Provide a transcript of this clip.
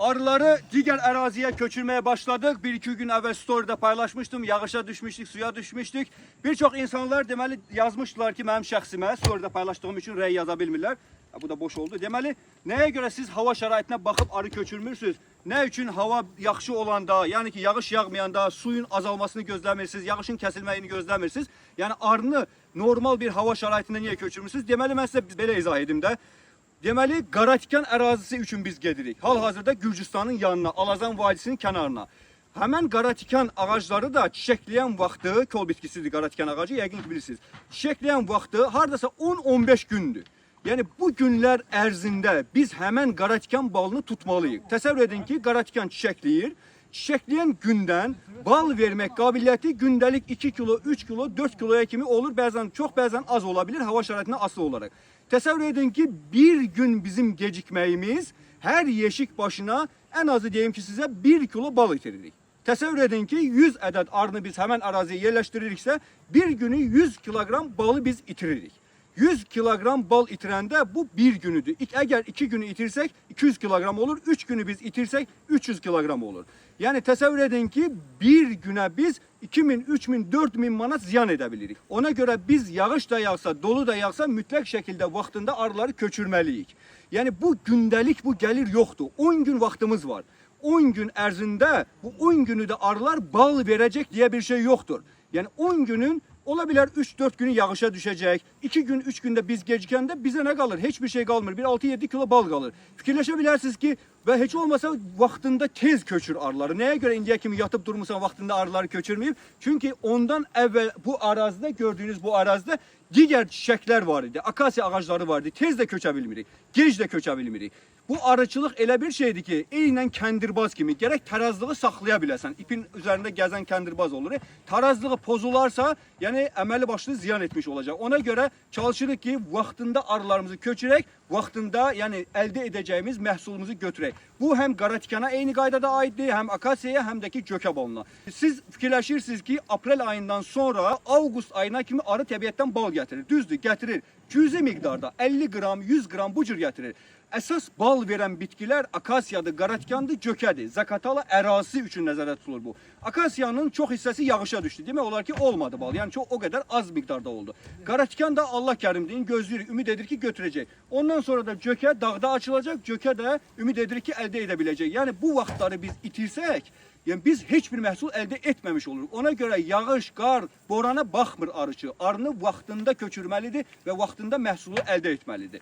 Arıları diğer araziye köçürmeye başladık. 1-2 gün evvel story'de paylaşmıştım. Yağışa düşmüştük, suya düşmüştük. Birçok insanlar deməli yazmışlar ki benim şəxsimə story'de paylaştığım için rəy yaza bilmirlər. Bu da boş oldu. Deməli, nəyə görə siz hava şəraitine bakıp arı köçürmürsünüz? Ne için hava yaxşı olanda, yani ki yağış yağmayanda suyun azalmasını gözləmirsiniz, yağışın kəsilməyini gözləmirsiniz. Yani arını normal bir hava şəraitində niye köçürmürsünüz? Deməli, mən sizə belə izah edim də. Deməli, Qaratikan ərazisi üçün biz gedirik. Hal-hazırda Gürcüstanın yanına, Alazan vadisinin kənarına. Həmən Qaratikan ağacları da çiçəkləyən vaxtı, kol bitkisidir Qaratikan ağacı, yəqin ki bilirsiniz. Çiçəkləyən vaxtı hardasa 10-15 gündür. Yani bu günler ərzində biz həmən Qaratikan balını tutmalıyıq. Təsəvvür edin ki, Qaratikan çiçəkləyir. Çiçəkləyən gündən bal vermək qabiliyyəti gündəlik 2 kilo, 3 kilo, 4 kiloya kimi olur. Bəzən çox, bəzən az olabilir hava şəraitindən asılı olarak. Təsəvvür edin ki, bir gün bizim gecikməyimiz her yeşik başına en azı diyeyim ki size 1 kilo bal itiririk. Təsəvvür edin ki 100 adet arını biz hemen araziye yerleştiririksə bir günü 100 kilogram balı biz itiririk. 100 kilogram bal itirende bu bir günüdür. Eğer 2 günü itirsek 200 kilogram olur. 3 günü biz itirsek 300 kilogram olur. Yani təsəvvür edin ki bir güne biz 2000, 3000, 4000 manat ziyan edebilirik. Ona göre biz yağış da yağsa, dolu da yağsa mütləq şekilde vaxtında arıları köçürməliyik. Yani bu gündelik bu gelir yoktu. 10 gün vaxtımız var. 10 gün ərzində bu 10 günü de arılar bal verecek diye bir şey yoktur. Yani 10 günün olabilir 3-4 günü yağışa düşecek. 2 gün 3 günde biz gecikende bize ne kalır? Hiçbir şey kalmır. Bir 6-7 kilo bal kalır. Fikirleşebilirsiniz ki ve hiç olmasa vaxtında tez köçür arıları. Neye göre indiye kimi yatıp durmuşsan vaxtında arıları köçürmeyip? Çünkü ondan evvel bu arazide gördüğünüz bu arazide diğer çiçekler var idi. Akasya ağaçları vardı. Tez de köçə bilmirik. Gec de köçə bilmirik. Bu arıçılıq elə bir şeydir ki, eynən kəndirbaz kimi gerek tarazlığı saxlaya biləsən. İpin üzerinde gezen kəndirbaz olur. Tarazlığı pozularsa, yani əməli başlı ziyan etmiş olacak. Ona göre çalışırıq ki, vaxtında arılarımızı köçürək, vaxtında yani elde edeceğimiz məhsulumuzu götürək. Bu hem Qaratikana eyni qaydada aiddir, hem Akasya'ya, hem de ki Gökə balına. Siz fikirləşirsiniz ki, aprel ayından sonra avqust ayına kimi arı təbiətdən bal gətirir. Düzdür, gətirir. Cüzi miqdarda 50 gram, 100 gram bu cür gətirir. Əsas bal veren bitkiler akasyadır, Qaratikandır, Gökədir. Zakatala ərazisi üçün nəzərdə tutulur bu. Akasyanın çox hissəsi yağışa düşdü. Demək olar ki, olmadı bal. Yəni o qədər az miqdarda oldu. Qaratikan da Allah kərimdir, gözləyir, ümid edir ki, götürəcək. Ondan sonra da Gökə dağda açılacaq, Gökə də ümid edir ki, əldə edə biləcək. Yəni bu vaxtları biz itirsək, yani biz hiçbir məhsul elde etmemiş oluruz. Ona göre yağış, qar, borana baxmır arıçı. Arını vaxtında köçürməlidir ve vaxtında məhsulu elde etməlidir.